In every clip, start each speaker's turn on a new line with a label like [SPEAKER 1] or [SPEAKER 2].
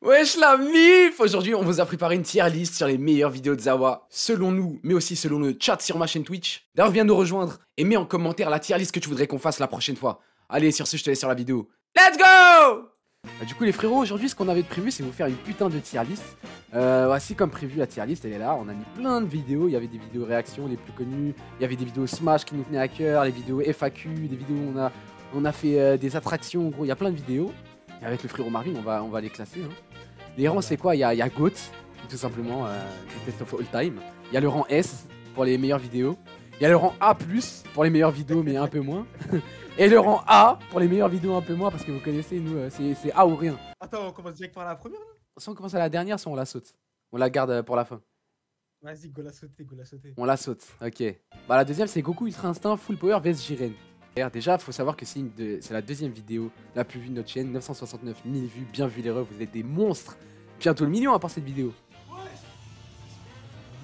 [SPEAKER 1] Wesh la mif! Aujourd'hui, on vous a préparé une tier list sur les meilleures vidéos de Zawa, selon nous, mais aussi selon le chat sur ma chaîne Twitch. D'ailleurs, viens nous rejoindre et mets en commentaire la tier list que tu voudrais qu'on fasse la prochaine fois. Allez, sur ce, je te laisse sur la vidéo. Let's go! Du coup, les frérots, aujourd'hui, ce qu'on avait prévu, c'est vous faire une putain de tier list. Voici comme prévu, la tier list, elle est là. On a mis plein de vidéos. Il y avait des vidéos réactions les plus connues. Il y avait des vidéos Smash qui nous tenaient à cœur, les vidéos FAQ, des vidéos où on a fait des attractions. En gros, il y a plein de vidéos. Et avec le frérot Marvin, on va les classer. Hein. Les rangs, c'est quoi? Il y a GOAT, tout simplement, Best of All Time. Il y a le rang S pour les meilleures vidéos. Il y a le rang A+, pour les meilleures vidéos, mais un peu moins. Et le rang A pour les meilleures vidéos, un peu moins, parce que vous connaissez, nous, c'est A ou rien.
[SPEAKER 2] Attends, on commence direct par la première là?
[SPEAKER 1] Soit on commence à la dernière, soit on la saute. On la garde pour la fin.
[SPEAKER 2] Vas-y, go la sauter, go la sauter.
[SPEAKER 1] On la saute, ok. Bah la deuxième, c'est Goku Ultra Instinct Full Power vs Jiren. Déjà, faut savoir que c'est la deuxième vidéo la plus vue de notre chaîne, 969 000 vues, bien vu les refs, vous êtes des monstres. Bientôt le million à part cette vidéo.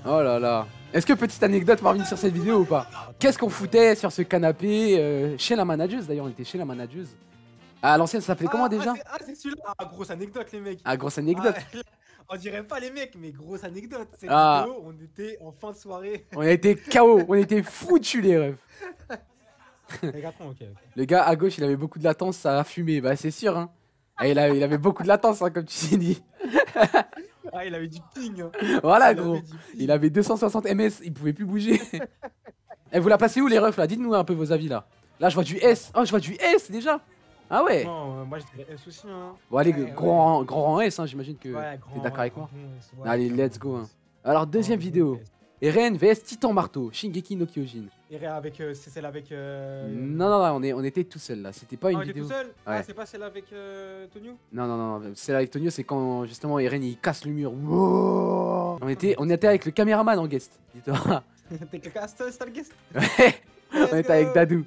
[SPEAKER 1] Oh là là. Est-ce que petite anecdote Marvin sur cette vidéo ou pas? Qu'est-ce qu'on foutait sur ce canapé chez la manageuse d'ailleurs, on était chez la manageuse. Ah, l'ancienne ça s'appelait comment déjà?
[SPEAKER 2] C'est celui-là. Ah, grosse anecdote les mecs.
[SPEAKER 1] Ah, grosse anecdote.
[SPEAKER 2] On dirait pas les mecs, mais grosse anecdote. Cette
[SPEAKER 1] Ah.
[SPEAKER 2] vidéo, on était en fin de soirée.
[SPEAKER 1] On a été KO, on était foutus les refs.
[SPEAKER 2] Ok.
[SPEAKER 1] Le gars à gauche il avait beaucoup de latence, ça a fumé, bah c'est sûr hein. Ah, il avait beaucoup de latence hein, comme tu t'es dit.
[SPEAKER 2] Ah, il avait du ping. Hein.
[SPEAKER 1] Voilà gros, il avait 260 ms, il pouvait plus bouger. Et vous la placez où les refs là? Dites-nous un peu vos avis là. Là je vois du S, oh je vois du S déjà. Ah ouais.
[SPEAKER 2] Non, moi je dirais S aussi hein.
[SPEAKER 1] Bon allez,
[SPEAKER 2] ouais,
[SPEAKER 1] grand rang S hein, j'imagine que
[SPEAKER 2] ouais,
[SPEAKER 1] t'es d'accord avec moi.
[SPEAKER 2] Ouais,
[SPEAKER 1] allez, let's go hein. Alors deuxième vidéo, Eren vs Titan Marteau, Shingeki no Kyojin.
[SPEAKER 2] Et avec, c'est celle avec...
[SPEAKER 1] Non, on était tout seul là, c'était pas une vidéo.
[SPEAKER 2] Tout seul
[SPEAKER 1] ouais.
[SPEAKER 2] Ah, c'est pas celle avec Tonio?
[SPEAKER 1] Non, celle avec Tonio c'est quand justement Eren il casse le mur. Wow. On était avec le caméraman en guest, dis-toi.
[SPEAKER 2] T'es quelqu'un, c'était le guest?
[SPEAKER 1] Ouais, on était avec Dadou.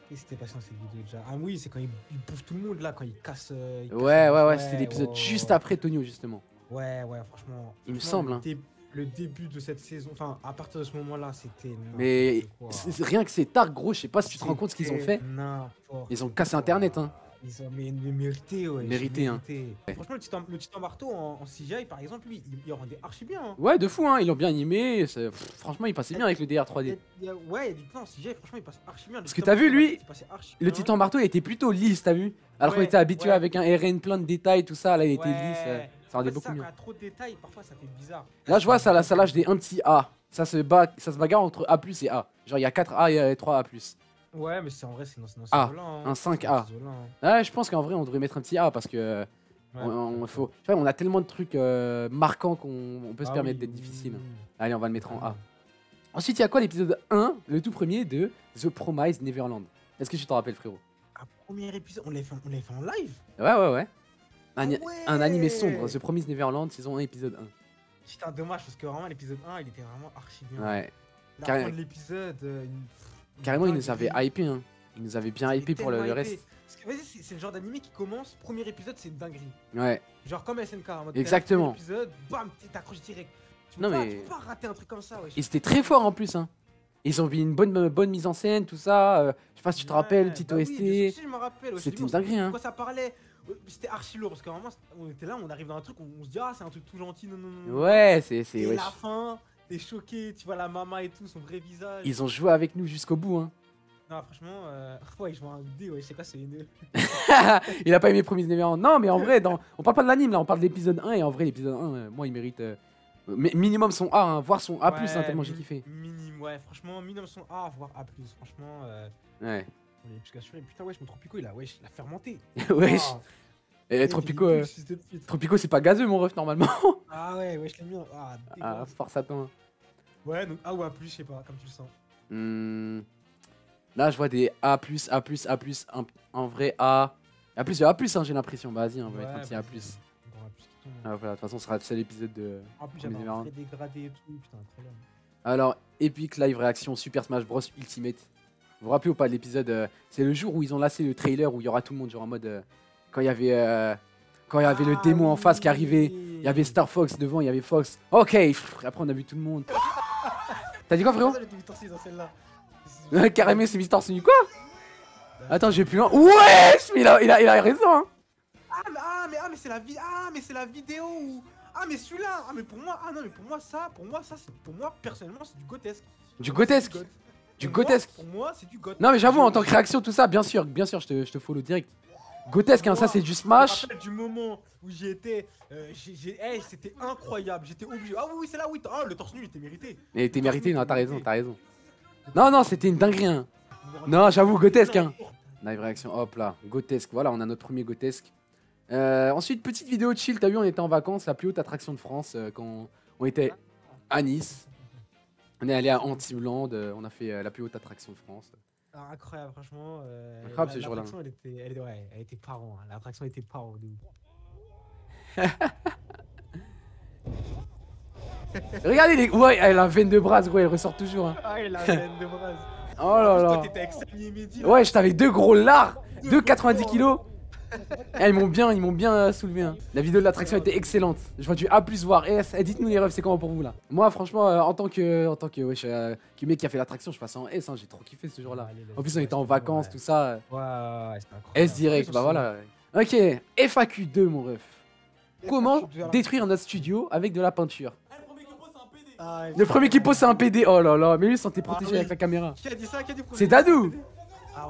[SPEAKER 2] Qu'est-ce qui s'était passé dans cette vidéo déjà? Ah oui, c'est quand il bouffe tout le monde là, quand il casse...
[SPEAKER 1] Ouais, c'était l'épisode juste après Tonio justement.
[SPEAKER 2] Ouais, franchement.
[SPEAKER 1] Il me semble hein.
[SPEAKER 2] Le début de cette saison, enfin à partir de ce moment-là, c'était...
[SPEAKER 1] Mais rien que c'est tard gros, je sais pas si tu te rends compte ce qu'ils ont fait. Ils ont cassé internet hein.
[SPEAKER 2] Ils ont mérité, ouais.
[SPEAKER 1] Mérité hein.
[SPEAKER 2] Ouais. Franchement, le titan marteau en CGI par exemple, lui, il rendait archi bien. Hein.
[SPEAKER 1] Ouais, de fou hein, ils l'ont bien animé. Franchement, il passait bien avec le DR 3D.
[SPEAKER 2] Ouais, en CGI, franchement, il passe archi bien.
[SPEAKER 1] Parce que t'as vu, lui, le titan marteau, il était plutôt lisse, t'as vu? Alors qu'on était habitué avec un RN plein de détails, tout ça, là, il était lisse. Ça rendait beaucoup mieux.
[SPEAKER 2] Quand trop de détails, parfois ça fait bizarre.
[SPEAKER 1] Là, je vois, ça lâche des un petit A. Ça se bagarre entre A+ et A. Genre, il y a 4 A et 3 A+.
[SPEAKER 2] Ouais, mais c'est en vrai, c'est
[SPEAKER 1] A,
[SPEAKER 2] violent, hein.
[SPEAKER 1] un 5A. Ouais, je pense qu'en vrai, on devrait mettre un petit A parce que on a tellement de trucs marquants qu'on peut se permettre d'être difficile. Allez, on va le mettre en A. Ensuite, il y a quoi l'épisode 1, le tout premier de The Promised Neverland? Est-ce que tu t'en rappelles, frérot?
[SPEAKER 2] Un premier épisode, on l'a fait en live?
[SPEAKER 1] Ouais. Un animé sombre, The Promised Neverland, saison 1, épisode 1.
[SPEAKER 2] Putain, dommage parce que vraiment l'épisode 1 il était vraiment archi bien.
[SPEAKER 1] Ouais.
[SPEAKER 2] La fin de l'épisode.
[SPEAKER 1] Carrément, il nous avait hypé, hein. Il nous avait bien hypé pour le reste.
[SPEAKER 2] Vas-y, c'est le genre d'animé qui commence, premier épisode, c'est une dinguerie.
[SPEAKER 1] Ouais.
[SPEAKER 2] Genre comme SNK. En mode
[SPEAKER 1] exactement.
[SPEAKER 2] Épisode, bam, t'accroches direct. Tu
[SPEAKER 1] peux
[SPEAKER 2] pas rater un truc comme ça, ouais.
[SPEAKER 1] Et c'était très fort en plus, hein. Ils ont vu une bonne mise en scène, tout ça. Je sais pas si tu te rappelles, petit OST.
[SPEAKER 2] Oui, je me rappelle.
[SPEAKER 1] C'était une dinguerie, hein.
[SPEAKER 2] Quand ça parlait. C'était archi lourd parce qu'à un moment on était là, on arrive dans un truc, on se dit ah c'est un truc tout gentil, non.
[SPEAKER 1] Ouais, c'est.
[SPEAKER 2] Et la fin, t'es choqué, tu vois la maman et tout, son vrai visage.
[SPEAKER 1] Ils ont joué avec nous jusqu'au bout, hein.
[SPEAKER 2] Non, franchement, ouais, je vois un D, ouais, je sais pas, c'est une.
[SPEAKER 1] Il a pas aimé Promise Neverland. Non, mais en vrai, on parle pas de l'anime là, on parle de l'épisode 1 et en vrai, l'épisode 1, moi il mérite. Minimum son A, hein, voire son A+, hein, tellement j'ai kiffé.
[SPEAKER 2] Ouais, franchement, minimum son A, voire A+, franchement.
[SPEAKER 1] Ouais.
[SPEAKER 2] Putain, wesh, mon Tropico, il a fermenté.
[SPEAKER 1] Wesh. Et Tropico, c'est pas gazeux, mon ref, normalement.
[SPEAKER 2] Ah ouais, wesh, je l'ai mis.
[SPEAKER 1] Ah, force à toi.
[SPEAKER 2] Ouais, donc A ou A+, je sais pas, comme tu le sens.
[SPEAKER 1] Là, je vois des A+, A+, en vrai A. A+, il y a A+, hein, j'ai l'impression. Bah, vas-y, on va mettre un petit A+. Voilà, de toute façon, ce sera le seul épisode de.
[SPEAKER 2] En plus, j'avais un dégradé et tout, putain, trop bien.
[SPEAKER 1] Alors, Epic Live Réaction Super Smash Bros Ultimate. Vous vous rappelez ou pas de l'épisode c'est le jour où ils ont lancé le trailer où il y aura tout le monde, genre en mode. Quand il y avait le démo en face qui arrivait, il y avait Star Fox devant, il y avait Fox. Ok, après on a vu tout le monde. T'as dit quoi, frérot? Carrément, c'est Mister Sonic quoi? Attends, je vais plus loin. Ouais, mais il a raison, hein.
[SPEAKER 2] ah, mais c'est la vie. Ah, mais c'est la vidéo où. Ah, mais celui-là. Ah, mais pour moi. Ah, non, mais pour moi, ça, pour moi, personnellement, c'est du grotesque.
[SPEAKER 1] Du grotesque. Du grotesque.
[SPEAKER 2] Pour moi, c'est du goth.
[SPEAKER 1] Non, mais j'avoue, en tant que réaction, tout ça, bien sûr, je te follow direct. Grotesque, hein, ça c'est du smash.
[SPEAKER 2] Je me rappelle du moment où j'y étais, c'était incroyable, j'étais obligé. Ah oui, c'est là, oui, le torse nu, il était mérité.
[SPEAKER 1] Il était mérité, non, t'as raison, t'as raison. Non, non, c'était une dinguerie, hein. Non, j'avoue, grotesque, hein. Live réaction, hop là, grotesque, voilà, on a notre premier grotesque. Ensuite, petite vidéo chill, t'as vu, on était en vacances, la plus haute attraction de France, quand on était à Nice. On est allé à Antilland, on a fait la plus haute attraction de France.
[SPEAKER 2] Ah, incroyable, franchement.
[SPEAKER 1] Incroyable ce jour-là.
[SPEAKER 2] L'attraction, elle était paro. Hein. L'attraction était paro de ouf.
[SPEAKER 1] Regardez les. Ouais, la veine de bras, gros, elle ressort toujours. Hein.
[SPEAKER 2] Ah, la veine de bras.
[SPEAKER 1] Oh là là.
[SPEAKER 2] Toi, t'étais avec Samy et Mehdi.
[SPEAKER 1] Ouais, j'étais avec deux gros lards, 90 kilos. Ils m'ont bien soulevé. Hein. La vidéo de l'attraction était excellente. Je vois du A+, voire S. Dites-nous les refs, c'est comment pour vous là? Moi, franchement, en tant que wesh, mec qui a fait l'attraction, je passe en S. Hein, j'ai trop kiffé ce jour-là. En plus, on était en vacances, tout ça.
[SPEAKER 2] Ouais, c'était incroyable.
[SPEAKER 1] S direct, bah voilà. Ok, FAQ 2, mon ref. Comment détruire notre studio avec de la peinture? Le premier qui pose, c'est un PD. Oh là là, mais lui, santé protégé avec la caméra.
[SPEAKER 2] Qui a dit ça?
[SPEAKER 1] C'est Dadou.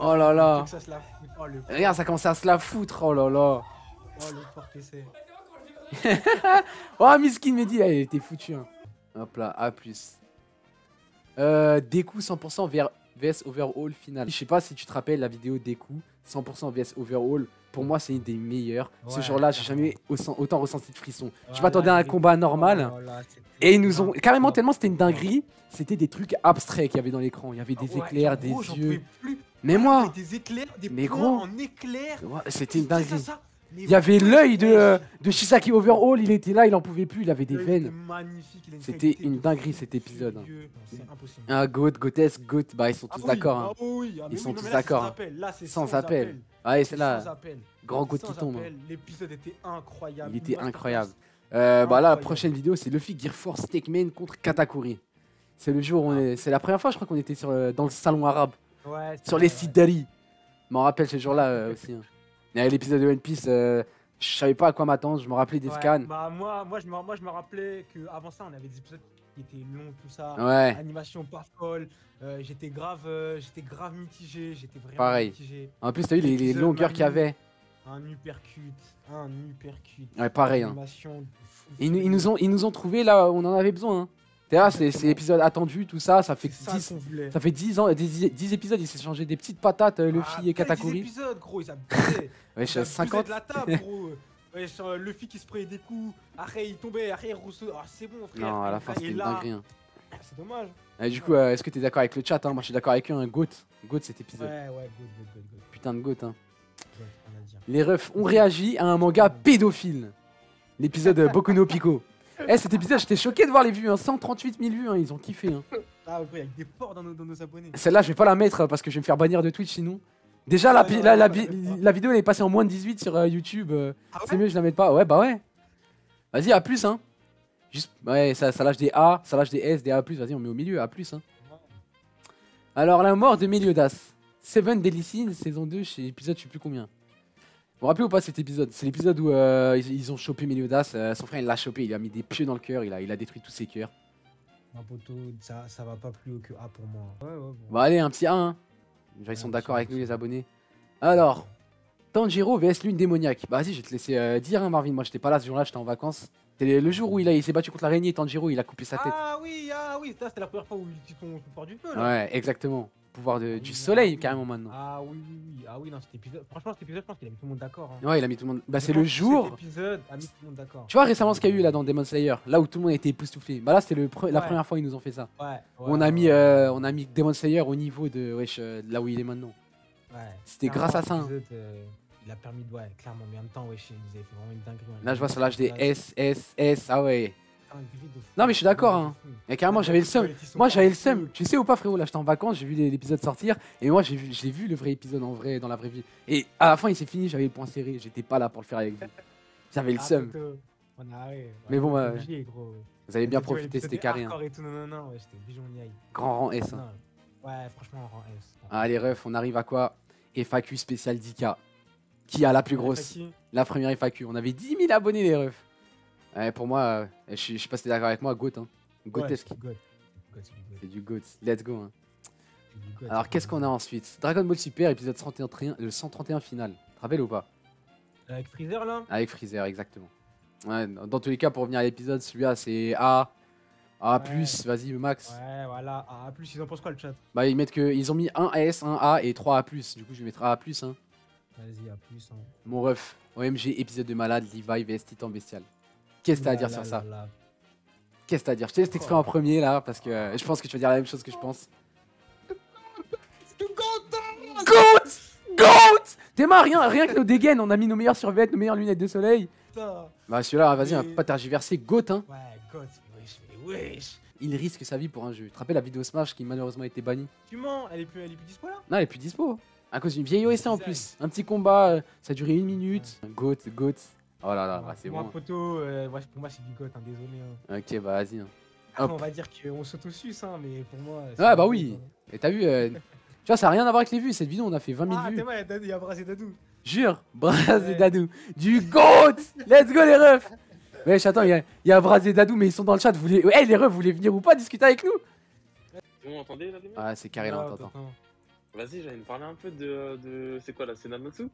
[SPEAKER 1] Oh là là.
[SPEAKER 2] Oh,
[SPEAKER 1] Regarde, ça commence à se la foutre. Oh là là.
[SPEAKER 2] Oh, le fort que c'est.
[SPEAKER 1] Oh, Miskin Mehdi, il était foutu. Hein. Hop là, A+. Deku 100% VS Overhaul final. Je sais pas si tu te rappelles la vidéo Deku 100% VS Overhaul. Pour moi, c'est une des meilleures. Ce jour-là, j'ai jamais autant ressenti de frissons. Je m'attendais à un combat normal. Et ils nous ont carrément, tellement c'était une dinguerie, c'était des trucs abstraits qu'il y avait dans l'écran. Il y avait des éclairs, des yeux. Mais moi,
[SPEAKER 2] des éclairs, des
[SPEAKER 1] mais
[SPEAKER 2] points
[SPEAKER 1] gros,
[SPEAKER 2] en éclairs.
[SPEAKER 1] c'était une dinguerie. Il y avait l'œil de Shisaki Overhaul, il était là, il en pouvait plus, il avait des veines. C'était une dinguerie cet épisode.
[SPEAKER 2] C'est impossible.
[SPEAKER 1] Un grotesque, bah ils sont tous d'accord. Hein. Ils sont tous d'accord. Sans appel. Ouais, c'est là. Grand goût qui tombe.
[SPEAKER 2] L'épisode était incroyable.
[SPEAKER 1] Il était incroyable. Bah là, la prochaine vidéo, c'est Luffy Gear Force Tekmen contre Katakuri. C'est le jour où on est. C'est la première fois, je crois qu'on était dans le salon arabe.
[SPEAKER 2] Ouais,
[SPEAKER 1] sur les sites d'Ali. Je m'en rappelle ce jour-là aussi. Hein. Il y avait l'épisode de One Piece, je savais pas à quoi m'attendre, je me rappelais des scans.
[SPEAKER 2] Bah moi je me rappelais qu'avant ça, on avait des épisodes qui étaient longs, tout ça.
[SPEAKER 1] Ouais.
[SPEAKER 2] Animation pas folle. J'étais grave mitigé. J'étais vraiment
[SPEAKER 1] pareil.
[SPEAKER 2] Mitigé.
[SPEAKER 1] En plus, t'as vu les longueurs qu'il y avait.
[SPEAKER 2] Un uppercut.
[SPEAKER 1] Ouais, pareil. Hein. Ils nous ont trouvé là où on en avait besoin. Hein. C'est l'épisode attendu, tout ça, ça fait 10 ans, 10 épisodes, il s'est changé des petites patates, Luffy et Katakuri.
[SPEAKER 2] 10 épisodes, gros, ils abusaient.
[SPEAKER 1] Ouais, je suis à 50.
[SPEAKER 2] De la table, gros. Ouais, sur Luffy qui se prenait des coups, après il tombait, après il roussou. Ah, c'est bon, frère.
[SPEAKER 1] Non, à la fin, c'était une dinguerie. Hein.
[SPEAKER 2] C'est dommage.
[SPEAKER 1] Et du coup, est-ce que t'es d'accord avec le chat? Hein? Moi, je suis d'accord avec eux, un GOAT cet épisode.
[SPEAKER 2] Ouais, GOAT.
[SPEAKER 1] Putain de GOAT, hein. Les refs ont réagi à un manga pédophile. L'épisode Boku no Pico. Cet épisode, j'étais choqué de voir les vues, hein. 138 000 vues, hein. Ils ont kiffé. Hein.
[SPEAKER 2] Ah, ouais, il y a des porcs dans nos abonnés.
[SPEAKER 1] Celle-là, je vais pas la mettre parce que je vais me faire bannir de Twitch sinon. Déjà, la vidéo elle est passée en moins de 18 sur YouTube. C'est mieux, je la mette pas. Ouais, bah ouais. Vas-y, A+, hein. Juste, ouais, ça lâche des A, ça lâche des S, des A+. Vas-y, on met au milieu, A+. Hein. Alors, la mort de Meliodas. Seven Deadly Sins, saison 2, chez épisode, je sais plus combien. Vous vous rappelez ou pas cet épisode? C'est l'épisode où ils ont chopé Meliodas. Son frère, il l'a chopé, il a mis des pieux dans le cœur, il a détruit tous ses cœurs.
[SPEAKER 2] Un poteau, ça va pas plus haut que A pour moi. Ouais, bon.
[SPEAKER 1] Bon, allez, un petit A. Hein. Ils sont d'accord avec nous, les abonnés. Alors, Tanjiro vs l'une démoniaque. Bah, vas-y, je vais te laisser dire, hein, Marvin. Moi, j'étais pas là ce jour-là, j'étais en vacances. C'était le jour où il s'est battu contre l'araignée, Tanjiro, il a coupé sa tête.
[SPEAKER 2] Ah oui, c'était la première fois où il utilise son pouvoir du feu. Là.
[SPEAKER 1] Ouais, exactement. Pouvoir du soleil, carrément, maintenant.
[SPEAKER 2] Ah oui, non, cet épisode. Franchement, cet épisode, je pense qu'il a mis tout le monde d'accord. Hein.
[SPEAKER 1] Ouais, il a mis tout le monde. Bah, c'est le jour.
[SPEAKER 2] Cet épisode a mis tout le monde d'accord.
[SPEAKER 1] Tu vois récemment ce qu'il y a eu là dans Demon Slayer, là où tout le monde était époustouflé. Bah, là, c'était la première fois où ils nous ont fait ça.
[SPEAKER 2] Ouais.
[SPEAKER 1] On a mis Demon Slayer au niveau de là où il est maintenant.
[SPEAKER 2] Ouais.
[SPEAKER 1] C'était grâce à ça. Hein.
[SPEAKER 2] Il a permis de. Ouais, clairement, mais en même temps, wesh, ils avaient fait vraiment une dinguerie.
[SPEAKER 1] Là, je vois ça lâche des S. Ah ouais. Non mais je suis d'accord hein. Et carrément j'avais le seum. Moi j'avais le seum. Tu sais ou pas frérot, là j'étais en vacances, j'ai vu l'épisode sortir et moi j'ai vu le vrai épisode en vrai dans la vraie vie. Et à la fin il s'est fini, j'avais le point serré, j'étais pas là pour le faire avec vous. J'avais le seum. Mais bon vous avez bien profité, c'était carré. Hein. Grand rang S. Hein.
[SPEAKER 2] Ouais franchement rang S.
[SPEAKER 1] Allez ref, on arrive à quoi? FAQ spécial Dika. Qui a la plus grosse?
[SPEAKER 2] FAQ.
[SPEAKER 1] La première FAQ. On avait 10 000 abonnés, les refs. Ouais, pour moi, je sais pas si t'es d'accord avec moi, GOAT. Hein. Goatesque.
[SPEAKER 2] Ouais, c'est du GOAT.
[SPEAKER 1] C'est du GOAT. Let's go. Hein.
[SPEAKER 2] C'est du GOAT,
[SPEAKER 1] Alors,
[SPEAKER 2] c'est
[SPEAKER 1] qu'est-ce
[SPEAKER 2] du
[SPEAKER 1] qu'on a
[SPEAKER 2] GOAT.
[SPEAKER 1] ensuite? Dragon Ball Super, épisode 131, le 131 final. Tu te rappelles ou pas?
[SPEAKER 2] Avec Freezer là?
[SPEAKER 1] Avec Freezer, exactement. Ouais, dans tous les cas, pour revenir à l'épisode, celui-là, c'est A. A+,
[SPEAKER 2] Ouais.
[SPEAKER 1] vas-y, Max.
[SPEAKER 2] Ouais, voilà. Ah, plus, ils en pensent quoi le chat?
[SPEAKER 1] Bah, ils ont mis 1 S, 1 A et 3 A+. Du coup, je vais mettre A+. Hein.
[SPEAKER 2] Vas-y, à plus. Hein.
[SPEAKER 1] Mon ref, OMG, épisode de malade, Levi vs Titan Bestial. Qu'est-ce que t'as à dire
[SPEAKER 2] Là,
[SPEAKER 1] sur
[SPEAKER 2] là,
[SPEAKER 1] ça?
[SPEAKER 2] là.
[SPEAKER 1] Qu'est-ce que t'as à dire? Je te laisse t'exprimer en premier là, parce que je pense que tu vas dire la même chose que je pense. GOAT! GOAT! Théma, rien que nos dégaines, on a mis nos meilleures survêtements, nos meilleures lunettes de soleil.
[SPEAKER 2] Putain.
[SPEAKER 1] Bah celui-là, vas-y, on va
[SPEAKER 2] Mais-
[SPEAKER 1] pas tergiverser. GOAT, hein.
[SPEAKER 2] Ouais, GOAT. Wesh.
[SPEAKER 1] Il risque sa vie pour un jeu. Tu te rappelles la vidéo Smash qui malheureusement a été bannie?
[SPEAKER 2] Tu mens, elle est plus dispo là?
[SPEAKER 1] Non, elle est plus dispo. À cause d'une vieille OST en plus. Un petit combat, ça a duré 1 minute. GOAT. Oh là là, bah, c'est
[SPEAKER 2] Moi,
[SPEAKER 1] bon.
[SPEAKER 2] poteau, pour moi c'est du GOAT, hein, désolé. Hein.
[SPEAKER 1] Ok, bah vas-y. Hein.
[SPEAKER 2] Après,
[SPEAKER 1] Hop.
[SPEAKER 2] on va dire qu'on s'auto-suce, hein, mais pour moi. c'est
[SPEAKER 1] Ouais,
[SPEAKER 2] du
[SPEAKER 1] bah
[SPEAKER 2] GOAT,
[SPEAKER 1] oui.
[SPEAKER 2] hein.
[SPEAKER 1] Et t'as vu, tu vois, ça a rien à voir avec les vues. Cette vidéo, on a fait 20 000
[SPEAKER 2] Ah,
[SPEAKER 1] vues.
[SPEAKER 2] t'es mal, il y a Brazé Dadou.
[SPEAKER 1] Jure, Braz et
[SPEAKER 2] Ouais.
[SPEAKER 1] Dadou. Du GOAT. Let's go les refs. Wesh, attends, il y a Braz et Dadou, mais ils sont dans le chat. Ouais, les refs, vous voulez venir ou pas discuter avec nous?
[SPEAKER 3] Vous m'entendez là, les mecs?
[SPEAKER 1] Ah, c'est carré là,
[SPEAKER 2] Ouais,
[SPEAKER 1] attends.
[SPEAKER 3] Vas-y, j'allais me parler un peu de... C'est quoi là? C'est Nanatsu?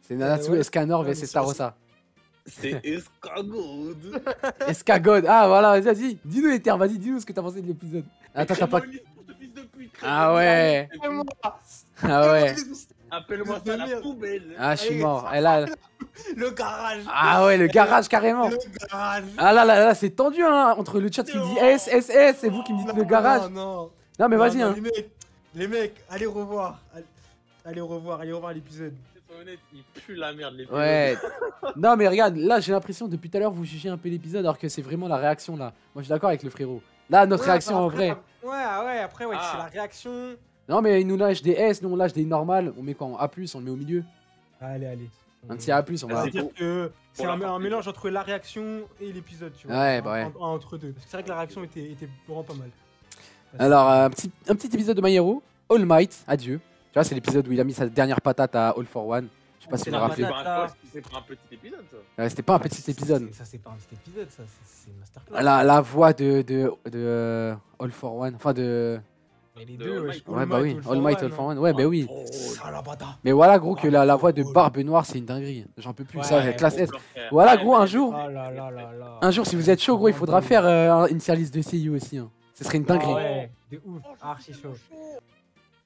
[SPEAKER 1] C'est Nanatsu,
[SPEAKER 2] ouais.
[SPEAKER 1] Escanor
[SPEAKER 2] Ouais,
[SPEAKER 1] vs
[SPEAKER 2] mais
[SPEAKER 1] Starossa.
[SPEAKER 3] C'est Escargot.
[SPEAKER 1] Escagod. Ah, voilà, vas-y. Dis-nous les termes, vas-y, dis-nous ce que t'as pensé de l'épisode. Attends, t'as pas. Ah ouais. Ah ouais.
[SPEAKER 3] Appelle-moi ça la poubelle.
[SPEAKER 1] Ah, je suis
[SPEAKER 2] Allez.
[SPEAKER 1] mort. Et là.
[SPEAKER 2] Le garage.
[SPEAKER 1] Ah ouais, le garage carrément.
[SPEAKER 2] Le garage.
[SPEAKER 1] Ah là, c'est tendu, hein. Entre le chat qui dit S, S, S et vous qui me dites le garage.
[SPEAKER 2] Non.
[SPEAKER 1] Non, mais
[SPEAKER 2] Non,
[SPEAKER 1] vas-y,
[SPEAKER 2] non,
[SPEAKER 1] hein.
[SPEAKER 2] Les mecs, allez revoir. Allez revoir l'épisode.
[SPEAKER 3] C'est honnête, il pue la merde l'épisode.
[SPEAKER 1] Ouais. Non, mais regarde, là, j'ai l'impression depuis tout à l'heure, vous jugez un peu l'épisode alors que c'est vraiment la réaction là. Moi, je suis d'accord avec le frérot. Là, notre réaction en vrai.
[SPEAKER 2] Ouais, après,
[SPEAKER 3] Ah.
[SPEAKER 2] c'est la réaction.
[SPEAKER 1] Non, mais il nous lâche des S, nous on lâche des normales. On met quoi en A, on le met au milieu.
[SPEAKER 2] Allez.
[SPEAKER 1] Un petit A, on va.
[SPEAKER 3] Vas-y.
[SPEAKER 2] C'est-à-dire que c'est
[SPEAKER 3] la
[SPEAKER 2] un
[SPEAKER 3] partie.
[SPEAKER 2] mélange entre la réaction et l'épisode, tu vois.
[SPEAKER 1] Ouais, bah ouais.
[SPEAKER 2] Entre deux. Parce que c'est vrai que la réaction était vraiment pas mal.
[SPEAKER 1] Alors, un petit épisode de My Hero. All Might, adieu. Tu vois, c'est l'épisode où il a mis sa dernière patate à All for One. Je sais pas si
[SPEAKER 2] C'est
[SPEAKER 1] vous vous
[SPEAKER 2] la
[SPEAKER 1] rappelez.
[SPEAKER 2] patate.
[SPEAKER 3] C'est pas un petit épisode ça.
[SPEAKER 1] C'était pas un petit épisode.
[SPEAKER 2] Ça, c'est pas un petit épisode, ça. C'est une masterclass.
[SPEAKER 1] La voix de All for One. Enfin, de.
[SPEAKER 2] Mais les
[SPEAKER 3] de
[SPEAKER 2] deux,
[SPEAKER 3] All
[SPEAKER 2] wesh.
[SPEAKER 3] Might.
[SPEAKER 1] Ouais, bah oui. All Might, All for One. Ouais, bah oui.
[SPEAKER 3] Oh,
[SPEAKER 2] Salabada.
[SPEAKER 1] Mais voilà, gros, que la voix de Barbe Noire, c'est une dinguerie. J'en peux plus.
[SPEAKER 2] Ouais,
[SPEAKER 1] Ça,
[SPEAKER 2] ouais,
[SPEAKER 1] classe S.
[SPEAKER 3] gros, frère.
[SPEAKER 1] Voilà,
[SPEAKER 3] Ouais,
[SPEAKER 1] gros, un
[SPEAKER 3] mais-
[SPEAKER 1] jour.
[SPEAKER 2] Oh là là là là.
[SPEAKER 1] Un jour, si vous êtes chaud, gros, il faudra faire une service de CU aussi. Hein. Ce serait une dinguerie.
[SPEAKER 2] Ah ouais, de ouf. Archi chaud.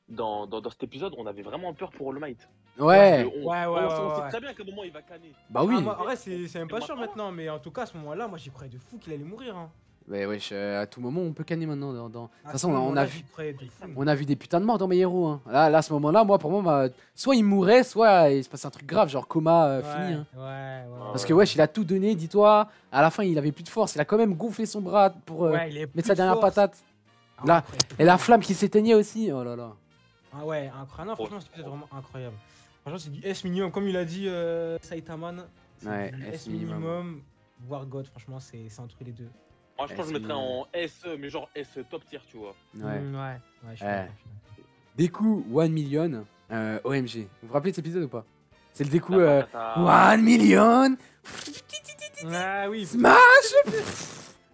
[SPEAKER 3] Dans cet épisode, on avait vraiment peur pour All Might.
[SPEAKER 1] Ouais.
[SPEAKER 3] On
[SPEAKER 2] Ouais.
[SPEAKER 3] sait très bien qu'à un moment il va canner.
[SPEAKER 1] Bah oui.
[SPEAKER 2] En vrai, c'est même pas sûr maintenant, mais en tout cas, à ce moment-là, moi j'y croyais de fou qu'il allait mourir. Hein.
[SPEAKER 1] Mais wesh, à tout moment, on peut canner maintenant. De toute
[SPEAKER 2] À
[SPEAKER 1] façon,
[SPEAKER 2] ce
[SPEAKER 1] on
[SPEAKER 2] moment-là,
[SPEAKER 1] a vu.
[SPEAKER 2] j'y croyais de fou.
[SPEAKER 1] On a vu des putains de morts dans mes héros. Hein. Là, à ce moment-là, moi, pour moi, soit il mourait, soit il se passait un truc grave, genre coma fini. Hein.
[SPEAKER 2] Ouais.
[SPEAKER 1] Parce que wesh, il a tout donné, dis-toi. À la fin, il avait plus de force. Il a quand même gonflé son bras pour
[SPEAKER 2] il est
[SPEAKER 1] mettre sa dernière patate.
[SPEAKER 2] Ah,
[SPEAKER 1] Là,
[SPEAKER 2] incroyable.
[SPEAKER 1] Et la flamme qui s'éteignait aussi. Oh là là.
[SPEAKER 2] Ah ouais, incroyable. Non, franchement, c'est vraiment incroyable. Franchement, c'est du S minimum, comme il a dit Saitaman. C'est
[SPEAKER 1] Ouais,
[SPEAKER 2] du
[SPEAKER 1] S
[SPEAKER 2] S minimum, voire God. Franchement, c'est entre les deux.
[SPEAKER 3] Moi je pense que je mettrais en SE, mais genre S top tier, tu vois.
[SPEAKER 1] Ouais.
[SPEAKER 2] Ouais, je suis
[SPEAKER 1] Ouais.
[SPEAKER 2] d'accord.
[SPEAKER 1] Deku 1 million. OMG. Vous vous rappelez de cet épisode ou pas? C'est le Deku
[SPEAKER 3] La patate à-
[SPEAKER 1] 1 million.
[SPEAKER 2] Ah oui.
[SPEAKER 1] Smash.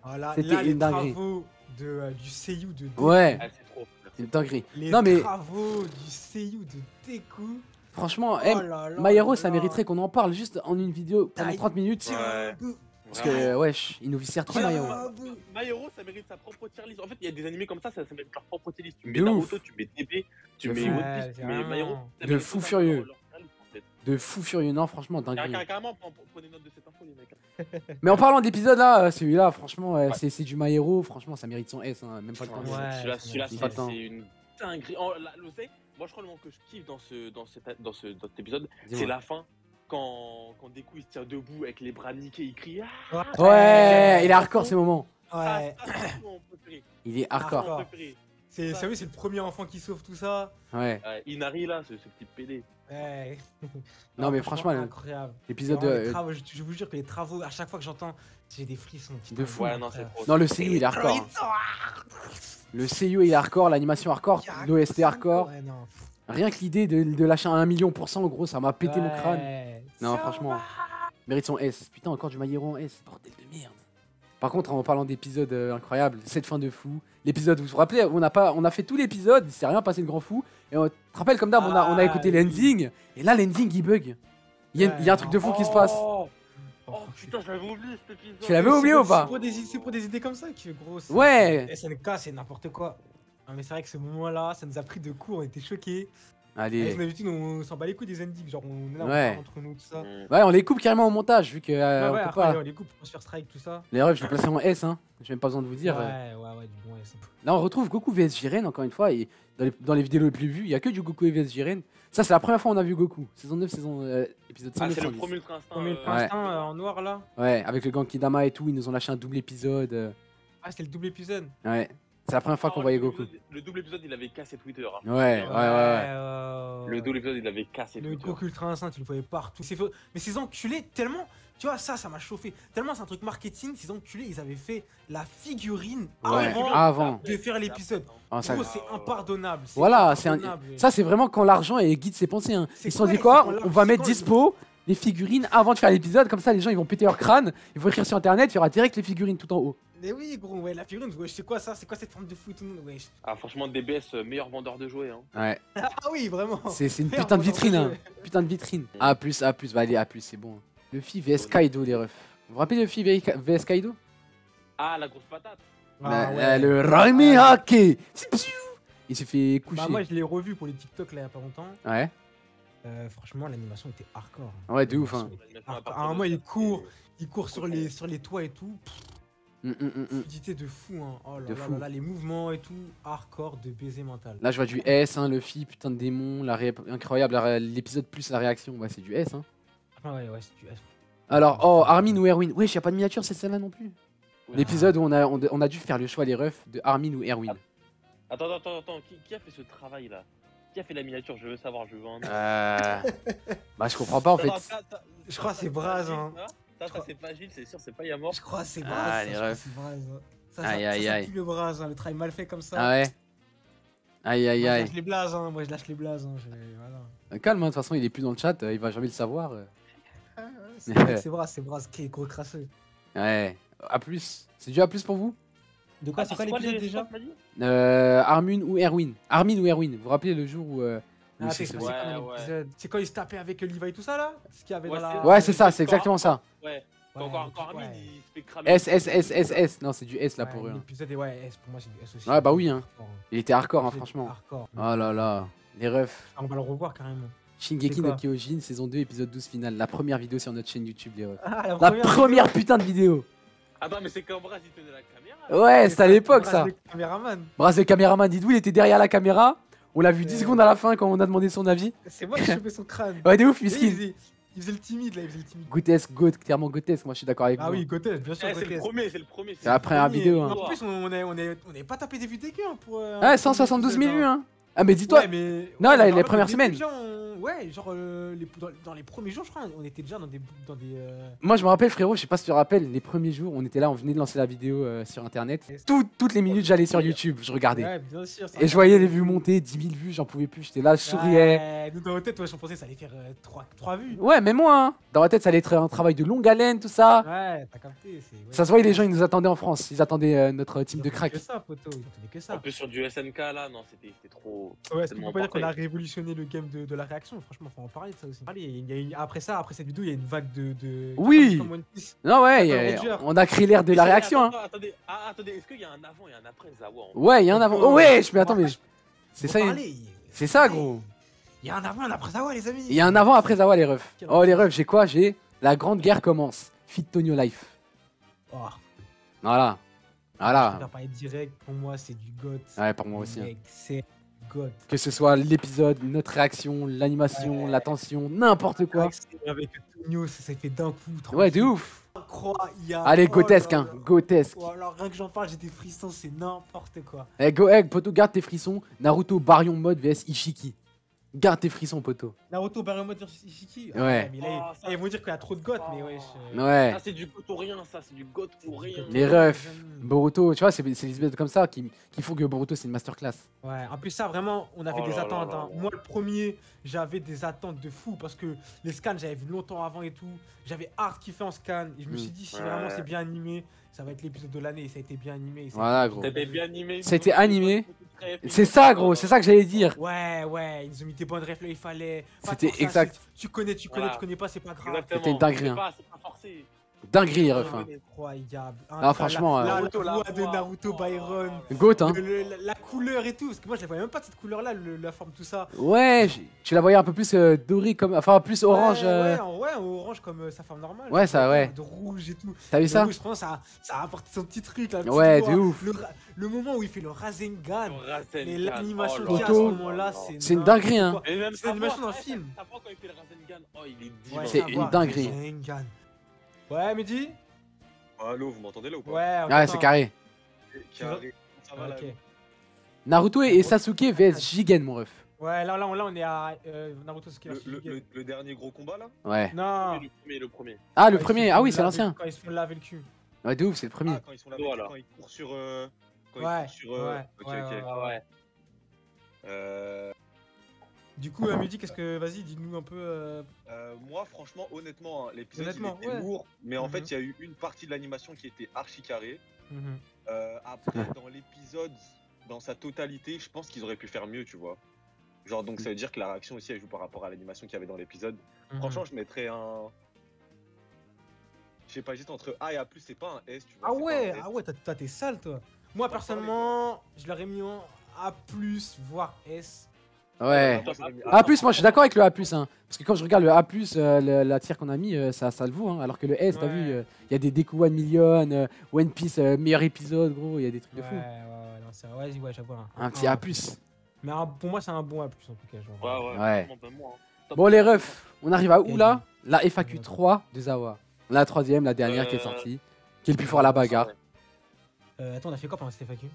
[SPEAKER 2] Voilà,
[SPEAKER 1] C'était
[SPEAKER 2] là, les
[SPEAKER 1] une dinguerie.
[SPEAKER 2] travaux du seiyuu de Deku.
[SPEAKER 1] Ouais,
[SPEAKER 3] Ah, c'est trop.
[SPEAKER 1] c'est une dinguerie.
[SPEAKER 2] Les
[SPEAKER 1] Non, mais-
[SPEAKER 2] travaux du seiyuu de Deku.
[SPEAKER 1] Franchement,
[SPEAKER 2] Oh là là
[SPEAKER 1] My Hero, ça
[SPEAKER 2] là.
[SPEAKER 1] mériterait qu'on en parle juste en une vidéo pendant
[SPEAKER 2] Aïe.
[SPEAKER 1] 30 minutes.
[SPEAKER 3] Ouais.
[SPEAKER 1] Parce que, wesh, il nous sert trop, My Hero.
[SPEAKER 3] My Hero, ça mérite sa propre tier list. En fait, il y a des animés comme ça mérite leur propre tier list. Tu
[SPEAKER 1] De
[SPEAKER 3] mets
[SPEAKER 1] ouf.
[SPEAKER 3] Naruto, tu mets DB, tu
[SPEAKER 1] De
[SPEAKER 3] mets
[SPEAKER 1] fou.
[SPEAKER 3] One
[SPEAKER 2] Ouais,
[SPEAKER 3] Piece, tu
[SPEAKER 2] c'est
[SPEAKER 3] mets My Hero.
[SPEAKER 2] vraiment-
[SPEAKER 3] ça
[SPEAKER 1] De
[SPEAKER 3] mérite
[SPEAKER 1] fou
[SPEAKER 3] totalement
[SPEAKER 1] furieux.
[SPEAKER 3] leur tier list, en fait.
[SPEAKER 1] De fou furieux, non, franchement, dinguerie.
[SPEAKER 3] Carrément, prenez note de cette info, les mecs.
[SPEAKER 1] Mais en parlant d'épisode là, celui-là, franchement, c'est du My Hero. Franchement, ça mérite son S, hein, même pas le temps.
[SPEAKER 2] Ouais.
[SPEAKER 3] Celui-là,
[SPEAKER 1] Pas le temps.
[SPEAKER 3] c'est une dinguerie. Oh, là, vous savez, moi, je crois le moment que je kiffe dans cet épisode,
[SPEAKER 1] Dis-moi.
[SPEAKER 3] c'est la fin. Quand Deku il se tient debout avec les bras niqués, il crie Ah,
[SPEAKER 1] Ouais, il est hardcore ces moments.
[SPEAKER 2] Ouais.
[SPEAKER 3] c'est mon préféré.
[SPEAKER 1] Il est hardcore.
[SPEAKER 2] Hardcore.
[SPEAKER 3] Mon préféré.
[SPEAKER 2] C'est oui, c'est le premier enfant qui sauve tout ça.
[SPEAKER 1] Ouais.
[SPEAKER 3] Inari là, ce petit PD.
[SPEAKER 2] Ouais.
[SPEAKER 1] Non, mais franchement,
[SPEAKER 2] incroyable.
[SPEAKER 1] l'épisode
[SPEAKER 2] Vraiment, les
[SPEAKER 1] de.
[SPEAKER 2] travaux, je vous jure que les travaux, à chaque fois que j'entends, j'ai des frissons.
[SPEAKER 1] De fou.
[SPEAKER 3] Ouais, non, c'est trop.
[SPEAKER 1] Non, le CU il est hardcore. hein. Le CU il est hardcore, l'animation hardcore, l'OST hardcore.
[SPEAKER 2] Ouais, non.
[SPEAKER 1] Rien que l'idée de lâcher un 1 million %, gros, ça m'a pété mon crâne.
[SPEAKER 2] Ouais.
[SPEAKER 1] Non, franchement, mérite son S. Putain, encore du Maillero en S. Bordel de merde. Par contre, en parlant d'épisodes incroyables, cette fin de fou, l'épisode, vous vous rappelez, on a fait tout l'épisode, il s'est rien passé de grand fou. Et on te rappelle, comme d'hab, on a écouté l'ending. Et là, l'ending, il bug. Il y a un truc de fou qui se passe.
[SPEAKER 3] Oh putain, j'avais oublié cet épisode.
[SPEAKER 1] Tu l'avais oublié ou pas?
[SPEAKER 2] C'est pour des idées comme ça qui est gros.
[SPEAKER 1] Ouais.
[SPEAKER 2] SNK, c'est n'importe quoi. Non, mais c'est vrai que ce moment-là, ça nous a pris de coups, on était choqués.
[SPEAKER 1] Allez.
[SPEAKER 2] D'habitude, on s'en bat les couilles des endings, genre on est là,
[SPEAKER 1] Ouais.
[SPEAKER 2] on parle entre nous, tout ça.
[SPEAKER 1] Ouais, on les coupe carrément au montage, vu que
[SPEAKER 2] Ouais,
[SPEAKER 1] on peut
[SPEAKER 2] après,
[SPEAKER 1] pas.
[SPEAKER 2] on les coupe pour se faire strike, tout ça.
[SPEAKER 1] Les refs, je vais placer en S, hein. J'ai même pas besoin de vous dire.
[SPEAKER 2] Ouais, du bon S.
[SPEAKER 1] Là, on retrouve Goku vs Jiren, encore une fois. Et dans les vidéos les plus vues, il y a que du Goku vs Jiren. Ça, c'est la première fois qu'on a vu Goku. Saison 9, épisode 109.
[SPEAKER 3] C'est le premier Ultra Instinct.
[SPEAKER 2] Comme Ultra Instinct en noir là.
[SPEAKER 1] Ouais, avec le Gankidama et tout, ils nous ont lâché un double épisode.
[SPEAKER 2] Ah, c'était le double épisode.
[SPEAKER 1] Ouais, c'est la première fois qu'on voyait Goku.
[SPEAKER 3] Le double épisode, il avait cassé Twitter. Hein.
[SPEAKER 1] Ouais.
[SPEAKER 3] Le double épisode, il avait cassé
[SPEAKER 2] Le
[SPEAKER 3] Twitter.
[SPEAKER 2] Goku Ultra Instinct, tu le voyais partout. Mais ces enculés, tellement. Tu vois, ça m'a chauffé. Tellement c'est un truc marketing, ces enculés, ils avaient fait la figurine
[SPEAKER 1] Ouais,
[SPEAKER 2] avant
[SPEAKER 1] avant.
[SPEAKER 2] de faire l'épisode.
[SPEAKER 1] Ah, ça-
[SPEAKER 2] Gros, c'est impardonnable.
[SPEAKER 1] Voilà,
[SPEAKER 2] impardonnable.
[SPEAKER 1] ça c'est vraiment quand l'argent guide ses pensées. Hein.
[SPEAKER 2] C'est
[SPEAKER 1] Ils se sont dit
[SPEAKER 2] ouais,
[SPEAKER 1] quoi?
[SPEAKER 2] c'est quand
[SPEAKER 1] On va
[SPEAKER 2] c'est
[SPEAKER 1] mettre
[SPEAKER 2] quand
[SPEAKER 1] dispo les figurines avant de faire l'épisode, comme ça les gens ils vont péter leur crâne, ils vont écrire sur internet, il y aura direct les figurines tout en haut.
[SPEAKER 2] Mais oui, gros, ouais, la figurine, ouais, c'est quoi ça? C'est quoi cette forme de foot? Ouais.
[SPEAKER 3] Ah, franchement, DBS, meilleur vendeur de jouets. Hein.
[SPEAKER 1] Ouais,
[SPEAKER 2] Ah oui, vraiment.
[SPEAKER 1] c'est une
[SPEAKER 2] Merde,
[SPEAKER 1] putain de
[SPEAKER 2] on en
[SPEAKER 1] vitrine. Hein.
[SPEAKER 2] fait.
[SPEAKER 1] Putain de vitrine. A+, bah allez, A+, c'est bon. Luffy vs Kaido, les refs. Vous vous rappelez Luffy vs Kaido?
[SPEAKER 3] Ah, la grosse patate.
[SPEAKER 2] Ah, ouais.
[SPEAKER 1] Le Raimi Hake. Il s'est fait coucher.
[SPEAKER 2] Bah, moi, je l'ai revu pour les TikTok là il y a pas longtemps.
[SPEAKER 1] Ouais,
[SPEAKER 2] Franchement, l'animation était hardcore.
[SPEAKER 1] ouais, de ouf. Hein.
[SPEAKER 2] À un moment, il court sur les toits et tout.
[SPEAKER 1] Hum.
[SPEAKER 2] Fluidité de fou, hein. Oh là
[SPEAKER 1] De
[SPEAKER 2] là
[SPEAKER 1] fou.
[SPEAKER 2] là là, les mouvements et tout, hardcore de baiser mental.
[SPEAKER 1] Là, je vois du S, hein, Luffy, putain de démon, incroyable, l'épisode plus la réaction, ouais, c'est du S. Hein.
[SPEAKER 2] Ah ouais, c'est du S.
[SPEAKER 1] Alors, oh, Armin ou Erwin. Wesh, y a pas de miniature cette scène-là non plus. L'épisode où on a dû faire le choix, les refs, de Armin ou Erwin.
[SPEAKER 3] Attends, qui a fait ce travail là? Qui a fait la miniature? Je veux savoir, je veux un.
[SPEAKER 1] Bah, je comprends pas en fait.
[SPEAKER 2] Je crois que c'est Braz, hein.
[SPEAKER 3] Ça, c'est pas Gilles, c'est sûr, c'est pas Yamor.
[SPEAKER 2] Je crois que c'est Braz.
[SPEAKER 1] Ah,
[SPEAKER 2] ça,
[SPEAKER 1] les
[SPEAKER 2] je crois que
[SPEAKER 1] refs.
[SPEAKER 2] c'est Braz, hein. Ça,
[SPEAKER 1] Aïe,
[SPEAKER 2] ça
[SPEAKER 1] aïe.
[SPEAKER 2] pue le Braz, hein, le travail mal fait comme ça.
[SPEAKER 1] Ah ouais. Aïe, aïe,
[SPEAKER 2] Moi, je
[SPEAKER 1] aïe.
[SPEAKER 2] lâche les blazes, hein. Moi, je lâche les blazes. Hein. Voilà.
[SPEAKER 1] Calme, hein, de toute façon, il est plus dans le chat, il va jamais le savoir.
[SPEAKER 2] C'est Braz qui est gros crasseux.
[SPEAKER 1] Ouais. A+. C'est du A+, pour vous?
[SPEAKER 2] De quoi, c'est quoi l'épisode déjà?
[SPEAKER 1] Armin ou Erwin. Armin ou Erwin. Vous vous rappelez le jour où...
[SPEAKER 2] Ah,
[SPEAKER 1] c'est-
[SPEAKER 2] c'est
[SPEAKER 3] ouais,
[SPEAKER 2] quoi l'épisode? C'est quand il se tapait avec Levi et tout ça là? Ce qu'il y avait dans la.
[SPEAKER 1] Ouais, c'est ça, c'est exactement ça.
[SPEAKER 3] Ouais.
[SPEAKER 2] Ouais,
[SPEAKER 3] Encore Armin,
[SPEAKER 2] ouais.
[SPEAKER 3] il se fait cramer.
[SPEAKER 1] S. Non, c'est du S là
[SPEAKER 2] Ouais,
[SPEAKER 1] pour eux. Hein.
[SPEAKER 2] L'épisode est ouais, S pour moi c'est du S aussi.
[SPEAKER 1] Ouais, bah oui, hein.
[SPEAKER 2] Hardcore,
[SPEAKER 1] Il était hardcore, hein,
[SPEAKER 2] C'est
[SPEAKER 1] franchement.
[SPEAKER 2] Hardcore.
[SPEAKER 1] Oh là là. Les refs.
[SPEAKER 2] On va le revoir carrément.
[SPEAKER 1] Shingeki
[SPEAKER 2] C'est
[SPEAKER 1] no
[SPEAKER 2] quoi
[SPEAKER 1] Kyojin, saison 2, épisode 12 final. La première vidéo sur notre chaîne YouTube, les refs.
[SPEAKER 2] Ah,
[SPEAKER 1] La première putain de vidéo.
[SPEAKER 3] Attends, mais c'est quand Braz il tenait la caméra.
[SPEAKER 1] Ouais, c'était à l'époque ça.
[SPEAKER 2] Caméraman.
[SPEAKER 1] Bras le caméraman, dites-vous, il était derrière la caméra. On l'a vu 10
[SPEAKER 2] Ouais.
[SPEAKER 1] secondes à la fin quand on a demandé son avis.
[SPEAKER 2] C'est moi qui chopais son crâne.
[SPEAKER 1] Ouais, de ouf,
[SPEAKER 2] Et
[SPEAKER 1] miskin.
[SPEAKER 2] il faisait le timide là, il faisait le timide.
[SPEAKER 1] Gothesque, clairement Gothesque, moi je suis d'accord avec
[SPEAKER 2] Ah
[SPEAKER 1] vous.
[SPEAKER 2] oui, Gothès, bien sûr.
[SPEAKER 3] Eh, c'est le
[SPEAKER 2] Gothès.
[SPEAKER 3] premier, c'est le premier.
[SPEAKER 1] C'est la première vidéo. Hein.
[SPEAKER 2] En plus, on est pas tapé des vues dégueu hein, pour.
[SPEAKER 1] Ouais, 172 000 vues, hein. Ah, mais dis-toi.
[SPEAKER 2] Ouais, mais...
[SPEAKER 1] Non, là,
[SPEAKER 2] genre,
[SPEAKER 1] les
[SPEAKER 2] au
[SPEAKER 1] premières
[SPEAKER 2] début,
[SPEAKER 1] semaines.
[SPEAKER 2] déjà, Ouais, genre dans les premiers jours, je crois, on était déjà dans des.
[SPEAKER 1] Moi je me rappelle, frérot, je sais pas si tu te rappelles, les premiers jours, on était là, on venait de lancer la vidéo sur internet. Toutes les minutes, j'allais sur YouTube, je regardais.
[SPEAKER 2] Ouais, bien sûr. ça
[SPEAKER 1] Et je voyais les vues monter, 10 000 vues, j'en pouvais plus, j'étais là, je souriais.
[SPEAKER 2] Ouais, nous dans nos têtes, ouais, j'en pensais que ça allait faire 3 vues.
[SPEAKER 1] Ouais, mais moi, hein. Dans ma tête, ça allait être un travail de longue haleine, tout ça.
[SPEAKER 2] Ouais, t'as capté. Ouais.
[SPEAKER 1] Ça se voyait, les gens, ils nous attendaient en France, ils attendaient notre team de
[SPEAKER 2] Ils entendaient
[SPEAKER 1] crack.
[SPEAKER 2] que ça, poteau, ils entendaient que ça.
[SPEAKER 3] En plus sur du SNK là, non, c'était trop.
[SPEAKER 2] Ouais, est-ce qu'on
[SPEAKER 3] tellement
[SPEAKER 2] peut pas dire qu'on a
[SPEAKER 3] parfait.
[SPEAKER 2] révolutionné le game de la réaction? Franchement, faut en parler de ça aussi. Allez, après cette vidéo, il y a une vague de.
[SPEAKER 1] Oui.
[SPEAKER 2] Comme One Piece.
[SPEAKER 1] Non, ouais,
[SPEAKER 2] Attends, Roger.
[SPEAKER 1] on a créé l'ère de la réaction, hein.
[SPEAKER 3] Attendez, attendez, est-ce qu'il y a un avant et un après Zawa en
[SPEAKER 1] Ouais, il y a un avant. Oh, ouais, mais attends, mais. C'est
[SPEAKER 2] Faut
[SPEAKER 1] ça,
[SPEAKER 2] parler.
[SPEAKER 1] c'est ça, gros.
[SPEAKER 2] Il y a un avant et un après Zawa, les amis.
[SPEAKER 1] Il y a un avant après Zawa, les refs. Oh, les refs, j'ai quoi? J'ai la grande guerre commence. Fit Tonio Life.
[SPEAKER 2] Oh,
[SPEAKER 1] Voilà.
[SPEAKER 2] je
[SPEAKER 1] Voilà.
[SPEAKER 2] préfère parler direct, pour moi, c'est du GOAT.
[SPEAKER 1] Ouais, pour moi aussi. Hein.
[SPEAKER 2] Mec, c'est GOAT.
[SPEAKER 1] Que ce soit l'épisode, notre réaction, l'animation,
[SPEAKER 2] Ouais.
[SPEAKER 1] la tension, n'importe quoi.
[SPEAKER 2] Avec Tonio, ça s'est fait d'un coup.
[SPEAKER 1] Ouais, de ouf.
[SPEAKER 2] Incroyable.
[SPEAKER 1] Allez,
[SPEAKER 2] Oh
[SPEAKER 1] grotesque,
[SPEAKER 2] là
[SPEAKER 1] hein.
[SPEAKER 2] là.
[SPEAKER 1] Grotesque.
[SPEAKER 2] Oh, alors, rien que j'en parle, j'ai des frissons, c'est n'importe quoi.
[SPEAKER 1] Eh, go egg, poto, garde tes frissons. Naruto, Baryon mode vs Ishiki. Garde tes frissons, poteau.
[SPEAKER 2] Naruto Baramoto Ishiki.
[SPEAKER 1] Ouais.
[SPEAKER 2] Mais là, ils vont dire qu'il y a trop de goth, mais wesh.
[SPEAKER 1] Ouais.
[SPEAKER 3] Ça, c'est du goth ou rien, ça, c'est du goth ou rien.
[SPEAKER 1] Les refs, Boruto, tu vois, c'est des épisodes comme ça qui font que Boruto c'est une masterclass.
[SPEAKER 2] Ouais, en plus ça vraiment, on avait
[SPEAKER 3] Oh
[SPEAKER 2] des
[SPEAKER 3] là
[SPEAKER 2] attentes.
[SPEAKER 3] là
[SPEAKER 2] Hein.
[SPEAKER 3] là.
[SPEAKER 2] Moi le premier, j'avais des attentes de fou parce que les scans j'avais vu longtemps avant et tout. J'avais hard kiffé en scan et je me suis dit si vraiment
[SPEAKER 3] Ouais.
[SPEAKER 2] c'est bien animé, ça va être l'épisode de l'année et ça a été bien animé. et ça a
[SPEAKER 1] Voilà,
[SPEAKER 2] été-
[SPEAKER 1] gros.
[SPEAKER 3] C'était bien animé.
[SPEAKER 1] C'était animé. C'est ça, gros, c'est ça que j'allais dire.
[SPEAKER 2] Ouais, ils ont mis des bonnes refs là, il fallait. Pas
[SPEAKER 1] C'était
[SPEAKER 2] de forcer,
[SPEAKER 1] exact.
[SPEAKER 2] Tu connais, tu
[SPEAKER 3] Voilà.
[SPEAKER 2] connais pas, c'est pas grave.
[SPEAKER 3] Exactement.
[SPEAKER 1] C'était une dinguerie,
[SPEAKER 3] C'est
[SPEAKER 1] hein.
[SPEAKER 3] pas forcé.
[SPEAKER 1] Dinguerie, les refs. Hein.
[SPEAKER 2] Incroyable.
[SPEAKER 1] Ah, franchement,
[SPEAKER 2] la
[SPEAKER 3] Naruto,
[SPEAKER 2] voix
[SPEAKER 3] la
[SPEAKER 2] de
[SPEAKER 3] voix.
[SPEAKER 2] Naruto Byron.
[SPEAKER 1] Goat, hein.
[SPEAKER 2] La couleur et tout, parce que moi je la voyais même pas cette couleur là, la forme, tout ça.
[SPEAKER 1] Ouais, tu la voyais un peu plus dorée, comme, enfin plus orange.
[SPEAKER 2] Ouais, en orange comme sa forme normale.
[SPEAKER 1] Ouais, ça, ouais.
[SPEAKER 2] De rouge et tout.
[SPEAKER 1] T'as vu
[SPEAKER 2] Le
[SPEAKER 1] ça?
[SPEAKER 2] rouge, je pense, ça a apporté son petit truc là.
[SPEAKER 1] Ouais, de ouf.
[SPEAKER 2] Le moment où il fait le Rasengan. Et
[SPEAKER 3] Et
[SPEAKER 2] l'animation
[SPEAKER 1] là.
[SPEAKER 2] qu'il y a à ce
[SPEAKER 1] Photo.
[SPEAKER 2] moment-là,
[SPEAKER 1] C'est une dinguerie, hein.
[SPEAKER 3] Et même
[SPEAKER 2] C'est l'animation dans le film.
[SPEAKER 3] Ta voix quand il fait le Rasengan, oh, il est divin.
[SPEAKER 2] Ouais,
[SPEAKER 1] C'est
[SPEAKER 2] ça
[SPEAKER 1] une
[SPEAKER 2] va,
[SPEAKER 1] dinguerie.
[SPEAKER 2] Rasengan. Ouais, Mehdi?
[SPEAKER 4] Allô, vous m'entendez là ou pas?
[SPEAKER 2] Ouais, on
[SPEAKER 1] Ouais,
[SPEAKER 2] t'entend.
[SPEAKER 1] c'est carré.
[SPEAKER 4] Carré. Ça va là?
[SPEAKER 2] Ok.
[SPEAKER 1] Naruto et Sasuke vs Jigen, mon ref.
[SPEAKER 2] Ouais, là, on est à Naruto Sasuke.
[SPEAKER 4] Le dernier gros combat là?
[SPEAKER 1] Ouais.
[SPEAKER 2] Non.
[SPEAKER 3] Le premier.
[SPEAKER 1] Ah, le
[SPEAKER 2] Quand ils
[SPEAKER 1] premier,
[SPEAKER 2] se
[SPEAKER 1] ah
[SPEAKER 2] font
[SPEAKER 1] oui, c'est
[SPEAKER 2] laver-
[SPEAKER 1] l'ancien.
[SPEAKER 2] Quand ils se font laver le cul.
[SPEAKER 1] Ouais, de ouf, c'est le premier.
[SPEAKER 4] Ah, quand ils sont là,
[SPEAKER 3] Voilà.
[SPEAKER 4] quand ils courent sur. Quand
[SPEAKER 2] Ouais,
[SPEAKER 4] ils courent sur.
[SPEAKER 2] ouais,
[SPEAKER 4] Ok,
[SPEAKER 2] ouais,
[SPEAKER 4] ok.
[SPEAKER 2] ouais.
[SPEAKER 3] Ah ouais.
[SPEAKER 2] Du coup, Mehdi, qu'est-ce que. Vas-y, dis-nous un peu.
[SPEAKER 4] Moi, franchement, honnêtement, hein, l'épisode il
[SPEAKER 2] Honnêtement,
[SPEAKER 4] était
[SPEAKER 2] ouais.
[SPEAKER 4] lourd, mais en
[SPEAKER 2] Mhm.
[SPEAKER 4] fait, il y a eu une partie de l'animation qui était archi carrée.
[SPEAKER 2] Mhm.
[SPEAKER 4] Après, dans l'épisode, dans sa totalité, je pense qu'ils auraient pu faire mieux, tu vois. Genre, donc ça veut dire que la réaction aussi, elle joue par rapport à l'animation qu'il y avait dans l'épisode.
[SPEAKER 2] Mhm.
[SPEAKER 4] Franchement, je mettrais un. Je sais pas, juste entre A et A, c'est pas un S, tu vois.
[SPEAKER 2] Ah
[SPEAKER 4] c'est pas
[SPEAKER 2] ouais,
[SPEAKER 4] un S.
[SPEAKER 2] ah ouais, t'es sale toi. Moi personnellement, je l'aurais mis en A+, voire S.
[SPEAKER 1] Ouais.
[SPEAKER 4] Moi, j'aurais mis
[SPEAKER 1] A+, moi je suis d'accord avec le A+, hein. Parce que quand je regarde le A+, la tier qu'on a mis, ça le vaut, hein. Alors que le S, t'as
[SPEAKER 2] Ouais.
[SPEAKER 1] vu, il y a des Deku 1 Million, One Piece, meilleur épisode, gros, il y a des trucs de fou.
[SPEAKER 2] Non, c'est ouais, j'avoue.
[SPEAKER 1] Un petit A+.
[SPEAKER 2] Mais pour moi, c'est un bon A+, en tout cas. Genre.
[SPEAKER 3] Ouais.
[SPEAKER 1] Ouais.
[SPEAKER 3] Franchement, ben, moi, hein. Top.
[SPEAKER 1] Bon les refs, on arrive à où
[SPEAKER 2] Et
[SPEAKER 1] là? La FAQ 3 de Zawa. La troisième, la dernière qui est sortie. Qui est le plus fort à la bagarre.
[SPEAKER 2] Attends, on a fait quoi pendant cette FAQ?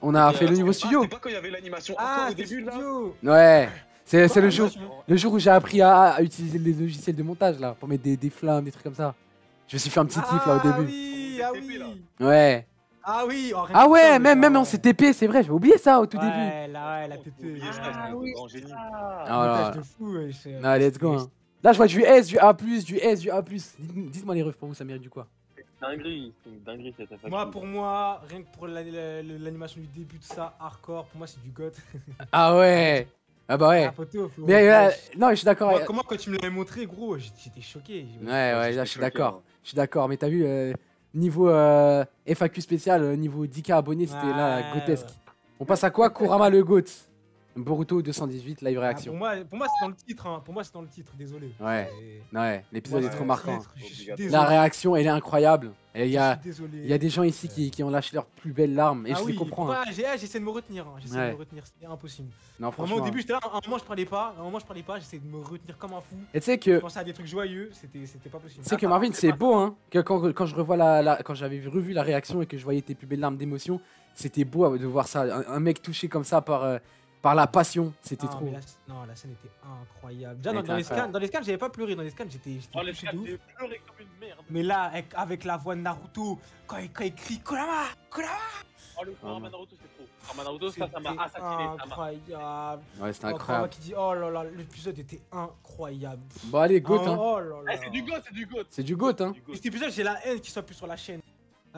[SPEAKER 1] On a fait le
[SPEAKER 4] Ah,
[SPEAKER 1] nouveau
[SPEAKER 4] c'est
[SPEAKER 1] studio.
[SPEAKER 4] pas quand il y avait l'animation
[SPEAKER 2] Ah,
[SPEAKER 4] au
[SPEAKER 2] c'était
[SPEAKER 4] début là?
[SPEAKER 2] studio.
[SPEAKER 1] Ouais. C'est
[SPEAKER 2] Quoi,
[SPEAKER 1] le jour.
[SPEAKER 2] l'animation
[SPEAKER 1] Le jour où j'ai appris à utiliser les logiciels de montage là, pour mettre des flammes, des trucs comme ça. Je me suis fait un petit kiff là au début.
[SPEAKER 2] Oui, ah oui.
[SPEAKER 1] Ouais.
[SPEAKER 2] Ah oui.
[SPEAKER 1] Ah ouais, même en CTP, c'est vrai, j'avais oublié ça au tout début.
[SPEAKER 2] Ouais, là, la
[SPEAKER 4] Oh,
[SPEAKER 2] TP.
[SPEAKER 4] oublié ça,
[SPEAKER 3] Ah
[SPEAKER 4] c'est
[SPEAKER 3] oui,
[SPEAKER 4] un grand génie.
[SPEAKER 1] Ah,
[SPEAKER 2] Montage
[SPEAKER 1] voilà.
[SPEAKER 2] de fou, wesh.
[SPEAKER 1] Ah, let's go. Hein. Là, je vois du S, du A+, du S, du A+. Dites-moi les refs pour vous, ça mérite du quoi?
[SPEAKER 3] Dinguerie, c'est une dinguerie cette FAQ.
[SPEAKER 2] Moi, pour moi, rien que pour l'animation du début de ça, hardcore, pour moi, c'est du goth.
[SPEAKER 1] Ah ouais. Ah bah ouais.
[SPEAKER 2] Ah, poteau, faut-
[SPEAKER 1] Mais non, je suis d'accord.
[SPEAKER 2] Moi, comment quand tu me l'avais montré, gros, j'étais choqué.
[SPEAKER 1] Ouais, là, je suis
[SPEAKER 4] choqué,
[SPEAKER 1] d'accord.
[SPEAKER 4] hein.
[SPEAKER 1] Je suis d'accord, mais t'as vu, niveau FAQ spécial, niveau 10K abonnés, c'était là,
[SPEAKER 2] Ouais,
[SPEAKER 1] grotesque.
[SPEAKER 2] ouais.
[SPEAKER 1] On passe à quoi? Kurama le GOAT. Boruto 218, live
[SPEAKER 2] Ah,
[SPEAKER 1] réaction.
[SPEAKER 2] pour moi c'est dans le titre. Hein. Pour moi, c'est dans le titre, désolé.
[SPEAKER 1] Ouais. Ouais, l'épisode
[SPEAKER 2] Moi,
[SPEAKER 1] est
[SPEAKER 2] c'est
[SPEAKER 1] trop
[SPEAKER 2] dans le
[SPEAKER 1] marquant.
[SPEAKER 2] titre, je suis
[SPEAKER 4] Obligatoire.
[SPEAKER 2] désolé.
[SPEAKER 1] La réaction, elle est incroyable. Et il y a,
[SPEAKER 2] Je suis désolé.
[SPEAKER 1] il y a des gens ici qui ont lâché leurs plus belles larmes, et
[SPEAKER 2] Ah
[SPEAKER 1] je
[SPEAKER 2] oui,
[SPEAKER 1] les comprends. Hein.
[SPEAKER 2] j'essaie de me retenir. Hein. J'essaie
[SPEAKER 1] Ouais.
[SPEAKER 2] de me retenir, c'est impossible.
[SPEAKER 1] Non,
[SPEAKER 2] À un moment,
[SPEAKER 1] franchement.
[SPEAKER 2] au début, j'étais là, à un moment, je parlais pas, j'essayais de me retenir comme un fou.
[SPEAKER 1] Et tu sais
[SPEAKER 2] Je
[SPEAKER 1] que,
[SPEAKER 2] pensais à des trucs joyeux, c'était pas possible.
[SPEAKER 1] tu sais que Marvin, c'est beau, hein, que quand je revois quand j'avais revu la réaction et que je voyais tes plus belles larmes d'émotion, c'était beau de voir ça. Un mec touché comme ça par la passion, c'était
[SPEAKER 2] Ah,
[SPEAKER 1] trop.
[SPEAKER 2] mais la scène était incroyable. Déjà,
[SPEAKER 1] Elle était incroyable.
[SPEAKER 2] dans les scans, j'avais pas pleuré. Dans les scans, j'étais
[SPEAKER 3] Oh, les
[SPEAKER 2] touché
[SPEAKER 3] gars,
[SPEAKER 2] de ouf.
[SPEAKER 3] j'ai pleuré comme une merde.
[SPEAKER 2] Mais là, avec la voix de Naruto, quand il crie Kurama, Kurama,
[SPEAKER 3] Oh, le Kurama Naruto, c'est trop. Kurama Naruto, ça m'a
[SPEAKER 2] c'était
[SPEAKER 3] assassiné. Ça m'a.
[SPEAKER 2] incroyable.
[SPEAKER 1] Ouais, c'était
[SPEAKER 2] Oh, Kurama
[SPEAKER 1] incroyable.
[SPEAKER 2] qui dit oh là là, l'épisode était incroyable.
[SPEAKER 1] Bon, allez, GOAT, hein.
[SPEAKER 2] Oh là là.
[SPEAKER 3] Eh, c'est du goût, c'est du goût.
[SPEAKER 1] C'est du GOAT, hein.
[SPEAKER 3] Du goût.
[SPEAKER 2] Cet épisode, j'ai la haine qu'il soit plus sur la chaîne.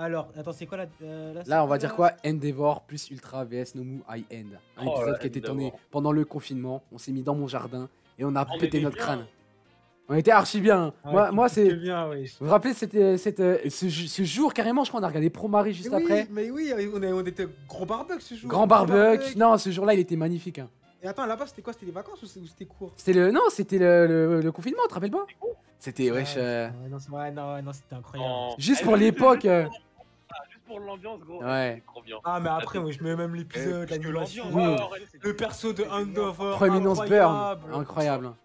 [SPEAKER 2] Alors, attends, c'est quoi la.
[SPEAKER 1] Là, on va dire quoi? Endeavor plus Ultra vs Nomu High End. Un
[SPEAKER 3] Oh,
[SPEAKER 1] épisode
[SPEAKER 3] là,
[SPEAKER 1] qui a été tourné
[SPEAKER 3] Endeavor.
[SPEAKER 1] pendant le confinement. On s'est mis dans mon jardin et on a
[SPEAKER 3] On
[SPEAKER 1] pété
[SPEAKER 3] était
[SPEAKER 1] notre
[SPEAKER 3] bien.
[SPEAKER 1] crâne. On était archi bien. Moi, c'est.
[SPEAKER 2] bien, oui.
[SPEAKER 1] Vous vous rappelez ce jour carrément, je crois, on a regardé Promare juste après.
[SPEAKER 2] Mais oui, on était grand barbecue ce jour.
[SPEAKER 1] Grand barbecue. Non, ce jour-là, il était magnifique. Hein.
[SPEAKER 2] Et attends, là-bas, c'était quoi? C'était les vacances ou c'était court?
[SPEAKER 1] Non, c'était le confinement, tu te rappelles pas? C'était wesh.
[SPEAKER 2] Non, c'était incroyable.
[SPEAKER 3] Oh.
[SPEAKER 1] Juste
[SPEAKER 3] Eh,
[SPEAKER 1] pour l'époque.
[SPEAKER 3] Juste pour l'ambiance, gros.
[SPEAKER 1] Ouais.
[SPEAKER 3] C'est trop bien.
[SPEAKER 2] Ah, mais après, moi, je mets même
[SPEAKER 4] Eh,
[SPEAKER 2] l'épisode,
[SPEAKER 4] parce que
[SPEAKER 2] l'animation.
[SPEAKER 4] l'ambiance,
[SPEAKER 1] Oui.
[SPEAKER 3] Ouais, ouais, ouais,
[SPEAKER 2] Le perso de Endeavor.
[SPEAKER 1] Prominence Burn. Incroyable. Hein.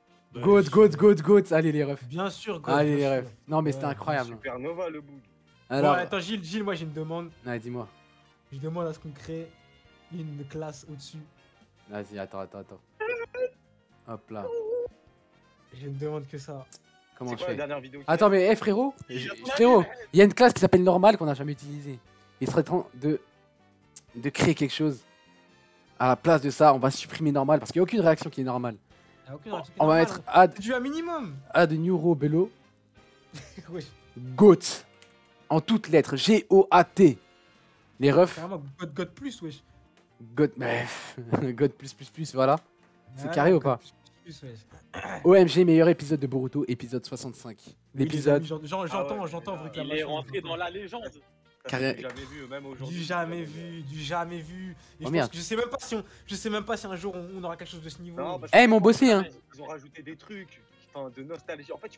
[SPEAKER 1] Goat. Allez, les refs.
[SPEAKER 2] Bien sûr, God,
[SPEAKER 1] Allez, les
[SPEAKER 2] bien
[SPEAKER 1] refs.
[SPEAKER 2] sûr.
[SPEAKER 1] Non, mais
[SPEAKER 2] Ouais,
[SPEAKER 1] c'était incroyable.
[SPEAKER 4] Supernova le bout.
[SPEAKER 1] Alors,
[SPEAKER 2] Bon, attends, Gilles, moi j'ai une demande.
[SPEAKER 1] ouais, dis-moi.
[SPEAKER 2] Je demande à ce qu'on crée une classe au-dessus.
[SPEAKER 1] Vas-y, attends. Hop là.
[SPEAKER 2] Je ne demande que ça.
[SPEAKER 1] Comment
[SPEAKER 4] C'est
[SPEAKER 1] je
[SPEAKER 4] quoi la
[SPEAKER 1] fais?
[SPEAKER 4] dernière vidéo?
[SPEAKER 1] Attends, mais frérot, frérot, il y a une classe qui s'appelle normale qu'on n'a jamais utilisée. Il serait temps de créer quelque chose. À la place de ça, on va supprimer normal parce qu'il n'y a aucune réaction qui est normale.
[SPEAKER 2] Y a aucune réaction qui est
[SPEAKER 1] On va
[SPEAKER 2] normale,
[SPEAKER 1] mettre
[SPEAKER 2] hein.
[SPEAKER 1] add,
[SPEAKER 2] C'est du un minimum.
[SPEAKER 1] add Neuro Bello
[SPEAKER 2] Wesh.
[SPEAKER 1] GOAT en toutes lettres G-O-A-T. Les refs,
[SPEAKER 2] Carrément, God plus, wesh.
[SPEAKER 1] GOAT, mais GOAT plus, voilà. C'est
[SPEAKER 2] Ouais,
[SPEAKER 1] carré ou
[SPEAKER 2] God
[SPEAKER 1] pas?
[SPEAKER 2] plus, wesh.
[SPEAKER 1] OMG, meilleur épisode de Boruto, épisode 65.
[SPEAKER 2] Oui, les
[SPEAKER 1] L'épisode.
[SPEAKER 2] amis, j'entends
[SPEAKER 4] ouais,
[SPEAKER 2] vos
[SPEAKER 3] Il
[SPEAKER 2] réclamations.
[SPEAKER 3] est rentré dans la légende.
[SPEAKER 4] Ça, c'est du jamais vu, même aujourd'hui.
[SPEAKER 2] Du jamais vu, du jamais vu. Et
[SPEAKER 1] Oh,
[SPEAKER 2] je
[SPEAKER 1] merde.
[SPEAKER 2] pense que je sais même pas si un jour on aura quelque chose de ce niveau.
[SPEAKER 4] Non, parce
[SPEAKER 1] Eh, ils m'ont bossé, hein.
[SPEAKER 4] Ils ont rajouté des trucs, enfin, de nostalgie. En fait,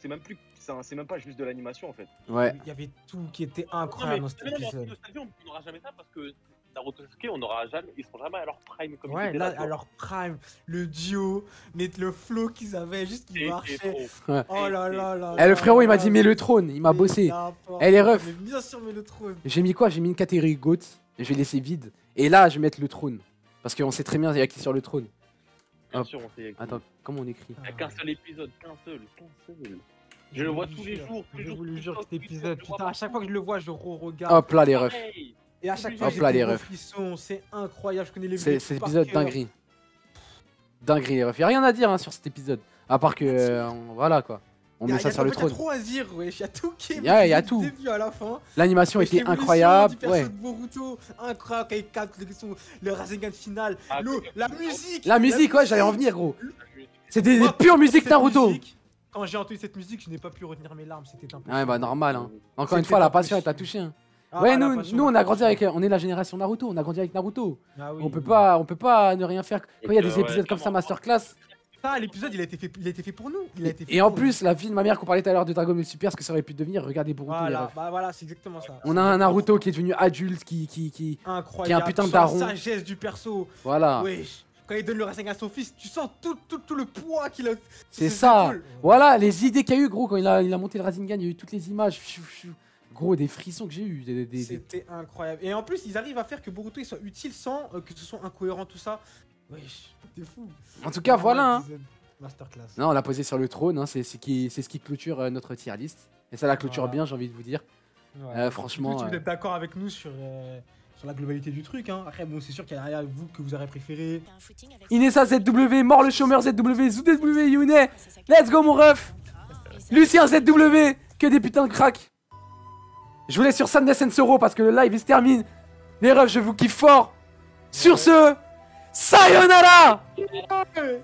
[SPEAKER 4] c'est même plus, c'est même pas juste de l'animation en fait.
[SPEAKER 1] Ouais.
[SPEAKER 2] Il y avait tout qui était
[SPEAKER 3] Non, mais
[SPEAKER 2] incroyable dans cet
[SPEAKER 3] non,
[SPEAKER 2] épisode.
[SPEAKER 3] nostalgie, on n'aura jamais ça parce que Naruto Sasuke, on aura jamais, ils seront jamais à leur prime comme ils
[SPEAKER 2] Ouais,
[SPEAKER 3] étaient
[SPEAKER 2] là,
[SPEAKER 3] tu vois.
[SPEAKER 2] à leur prime, le duo, mais le flow qu'ils avaient, juste qui
[SPEAKER 3] Et
[SPEAKER 2] marchait.
[SPEAKER 3] trop.
[SPEAKER 2] Oh là là là.
[SPEAKER 1] Eh, le frérot, il m'a dit, mets le trône. Il m'a bossé. Eh, les refs.
[SPEAKER 2] Mais bien sûr, mais le trône.
[SPEAKER 1] J'ai mis quoi? J'ai mis une catégorie GOAT. Et je vais laisser vide. Et là, je vais mettre le trône. Parce qu'on sait très bien, il y a qui sur le trône.
[SPEAKER 3] Bien
[SPEAKER 1] Hop.
[SPEAKER 3] sûr, on sait.
[SPEAKER 1] Attends, comment on écrit?
[SPEAKER 3] Il n'y a qu'un seul épisode, qu'un seul. Je le vois tous les jours.
[SPEAKER 2] Je vous le
[SPEAKER 3] tous les
[SPEAKER 2] jure,
[SPEAKER 3] jours,
[SPEAKER 2] cet
[SPEAKER 3] tous les jours,
[SPEAKER 2] épisode,
[SPEAKER 3] je le vois
[SPEAKER 2] putain, à chaque fois que je le vois, je re-regarde.
[SPEAKER 1] Hop là, les refs.
[SPEAKER 3] pareil.
[SPEAKER 2] Et à chaque
[SPEAKER 3] Hop
[SPEAKER 2] fois, j'ai
[SPEAKER 1] là,
[SPEAKER 2] des
[SPEAKER 1] les
[SPEAKER 2] gros
[SPEAKER 1] refs.
[SPEAKER 2] frissons, c'est incroyable, je connais les
[SPEAKER 1] C'est
[SPEAKER 2] vidéos par
[SPEAKER 1] épisode
[SPEAKER 2] cœur.
[SPEAKER 1] dinguerie. Dinguerie, les refs. Y'a rien à dire hein, sur cet épisode. À part que. Voilà quoi. On met ça sur le
[SPEAKER 2] Y a
[SPEAKER 1] trône.
[SPEAKER 2] trop à dire, wesh, y a tout qui est
[SPEAKER 1] Y a
[SPEAKER 2] du
[SPEAKER 1] tout.
[SPEAKER 2] début à la fin.
[SPEAKER 1] L'animation
[SPEAKER 2] Wesh,
[SPEAKER 1] était
[SPEAKER 2] l'évolution
[SPEAKER 1] incroyable.
[SPEAKER 2] du perso
[SPEAKER 1] Ouais.
[SPEAKER 2] de Boruto, incroyable, quand il capte le Rasengan final.
[SPEAKER 3] Ah,
[SPEAKER 2] La musique.
[SPEAKER 1] La musique, ouais, j'allais en venir, gros. C'est des
[SPEAKER 2] Moi,
[SPEAKER 1] pures musiques
[SPEAKER 2] cette
[SPEAKER 1] Naruto.
[SPEAKER 2] musique, quand j'ai entendu cette musique, je n'ai pas pu retenir mes larmes, c'était impossible.
[SPEAKER 1] Ouais, bah normal. Hein. Encore une
[SPEAKER 2] C'était
[SPEAKER 1] fois, la
[SPEAKER 2] pas
[SPEAKER 1] passion, elle t'a
[SPEAKER 2] possible.
[SPEAKER 1] touché. Hein.
[SPEAKER 2] Ah,
[SPEAKER 1] Ouais,
[SPEAKER 2] la
[SPEAKER 1] nous,
[SPEAKER 2] passion,
[SPEAKER 1] nous, on
[SPEAKER 2] la
[SPEAKER 1] a grandi
[SPEAKER 2] passion.
[SPEAKER 1] avec. On est la génération Naruto. On a grandi avec Naruto.
[SPEAKER 2] Ah oui,
[SPEAKER 1] On peut
[SPEAKER 2] oui.
[SPEAKER 1] pas ne rien faire. Quand il y a des
[SPEAKER 3] Ouais,
[SPEAKER 1] épisodes comme ça,
[SPEAKER 3] clairement.
[SPEAKER 1] masterclass.
[SPEAKER 2] Ça, l'épisode, il a été fait pour nous. Il a été fait
[SPEAKER 1] Et en
[SPEAKER 2] pour
[SPEAKER 1] plus, la vie de ma mère qu'on parlait tout à l'heure de Dragon Ball Super, ce que ça aurait pu devenir, regardez
[SPEAKER 2] nous.
[SPEAKER 1] Boruto. les
[SPEAKER 2] Voilà,
[SPEAKER 1] refs.
[SPEAKER 2] bah voilà, c'est exactement ça.
[SPEAKER 1] On a un Naruto qui est devenu adulte, qui.
[SPEAKER 2] Incroyable.
[SPEAKER 1] qui est un putain de
[SPEAKER 2] Tu sens
[SPEAKER 1] daron.
[SPEAKER 2] La sagesse du perso.
[SPEAKER 1] Voilà.
[SPEAKER 2] Wesh. Quand il donne le Rasengan à son fils, tu sens tout le poids qu'il a.
[SPEAKER 1] C'est
[SPEAKER 2] sur ses
[SPEAKER 1] ça.
[SPEAKER 2] épaules.
[SPEAKER 1] Voilà, les idées qu'il y a eu, gros, quand il a monté le Rasengan, il y a eu toutes les images. Gros, des frissons que j'ai eu.
[SPEAKER 2] C'était incroyable. Et en plus, ils arrivent à faire que Boruto il soit utile sans que ce soit incohérent tout ça. Wesh, t'es fou.
[SPEAKER 1] En tout cas, voilà. Hein.
[SPEAKER 2] Épisode Masterclass.
[SPEAKER 1] Non, on l'a posé sur le trône, hein, c'est ce qui clôture notre tier list. Et ça la clôture
[SPEAKER 2] Voilà.
[SPEAKER 1] bien, j'ai envie de vous dire.
[SPEAKER 2] Ouais.
[SPEAKER 1] Franchement.
[SPEAKER 2] Du coup, vous êtes d'accord avec nous sur la globalité du truc. Hein. Après, bon, c'est sûr qu'il y a vous que vous aurez préféré.
[SPEAKER 1] Inessa ZW, Mort le chômeur ZW, ZW Younet, let's go mon ref. Lucien ZW, que des putains de cracks. Je vous laisse sur Sadness and Sorrow parce que le live il se termine. Les refs, je vous kiffe fort. Sur ce, sayonara.
[SPEAKER 2] Ouais.